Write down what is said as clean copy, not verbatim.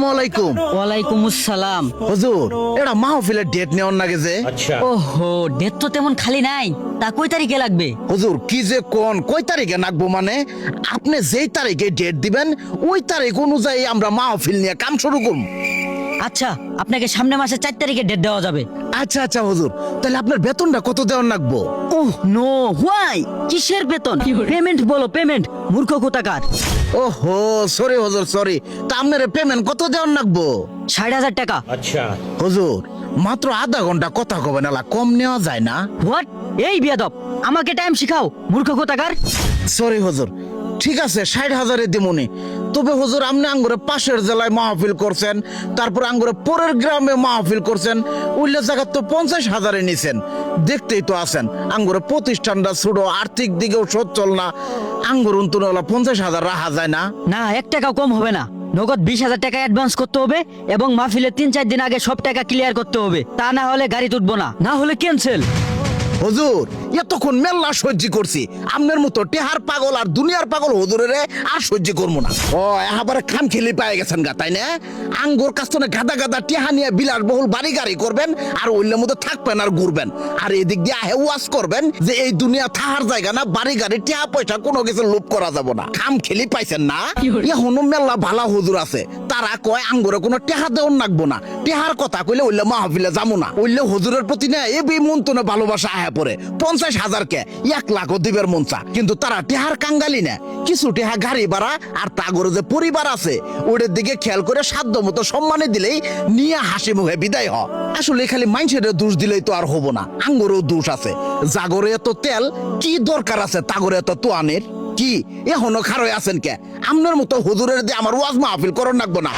ওয়ালাইকুম। ওয়ালাইকুম আসসালাম। হুজুর, এটা মাহফিলের ডেট নেওয়ার নাগে যে। ওহো, ডেট তো তেমন খালি নাই, তা কয় তারিখে লাগবে? হুজুর কি যে কোন কয় তারিখে নাকবো মানে আপনি যেই তারিখে ডেট দিবেন ওই তারিখ অনুযায়ী আমরা মাহফিল নিয়ে কাম শুরু করব। আচ্ছা, আপনাকে সামনে মাসে 4 তারিখে ডেট দেওয়া যাবে। আচ্ছা আচ্ছা হুজুর, তাহলে আপনার বেতনটা কত দেওয়ার নাকবো? Oh no, why? কিসের বেতন? পেমেন্ট বলো, পেমেন্ট। মূর্খ কোথাকার। ওহো সরি হুজুর সরি, তা আপনার পেমেন্ট কত দেওয়ার নাকবো? 60,000 টাকা। হুজুর মাত্র আধা ঘন্টা কথা কবেন, এলা কম নেওয়া যায় না? হোয়াট? এই বিয়াদব, আমাকে টাইম শিখাও, মূর্খ কোথাকার। সরি হুজুর, ঠিক আছে 60,000 দিমুনি। তবে হুজুর আপনি আঙ্গুরে পাশের জেলায় মাহফিল করছেন, তারপর আঙ্গুরে পরের গ্রামে মাহফিল করছেন, উল্লে জায়গা তো 50,000 নিছেন। দেখতেই তো আছেন আঙ্গুরে প্রতিষ্ঠানটা ছোট, আর্থিক দিকেও সচ্ছল না। আঙ্গুর উন্তুন 50,000 রাখা যায় না? না, 1 টাকাও কম হবে না। নগদ 20,000 টাকা অ্যাডভান্স করতে হবে এবং মাহফিলের 3-4 দিন আগে সব টাকা ক্লিয়ার করতে হবে। তা না হলে গাড়ি তুলবো না, না হলে ক্যান্সেল। হুজুর এতক্ষণ মেল্লা সহ্য করছি, আপনার মতো টেহার পাগল আর দুনিয়ার পাগল হুজুরের আর সহ্য করবো না। ও এবারে খাম খেলি পাই গেছেন গা, তাই না? আঙ্গুর কাছ থেকে গাদা গাদা টেহা নিয়ে বিলাস বহুল বাড়ি গাড়ি করবেন আর ওইলের মধ্যে থাকবেন আর ঘুরবেন, আর এদিক দিয়ে আহে ওয়াজ করবেন যে এই দুনিয়া থাহার জায়গা না, বাড়ি গাড়ি টেহা পয়সা কোনো কিছু লোভ করা যাব না। খাম খেলি পাইছেন না? এখনো মেল্লা ভালা হুজুর আছে, তারা কয় আঙ্গুরে কোনো টেহা দেওয়ার নাকবো না। টেহার কথা কইলে ওইলে মাহফিলে যাবো না, ওইলে হুজুরের প্রতি না এ বেমন্তনে ভালোবাসা আয়া পড়ে। 50,000 কে 1 লাখও দিবের মনসা, কিন্তু তারা টেহার কাঙ্গালি না। কিছু টেহা গাড়ি ভাড়া আর তাগরে যে পরিবার আছে ওদের দিকে খেয়াল করে সাধ্য মতো সম্মানে দিলেই নিয়ে হাসি মুখে বিদায় হ। আসলে খালি মাইন্ডসেটের দোষ দিলেই তো আর হবো না, আঙ্গুরেও দোষ আছে। জাগরে এত তেল কি দরকার আছে তাগরে এত তোয়ানের? কি এখনো খারই আছেন কে? আপনার মতো হুজুরের দিয়ে আমার ওয়াজ মাহফিল করন লাগবো না।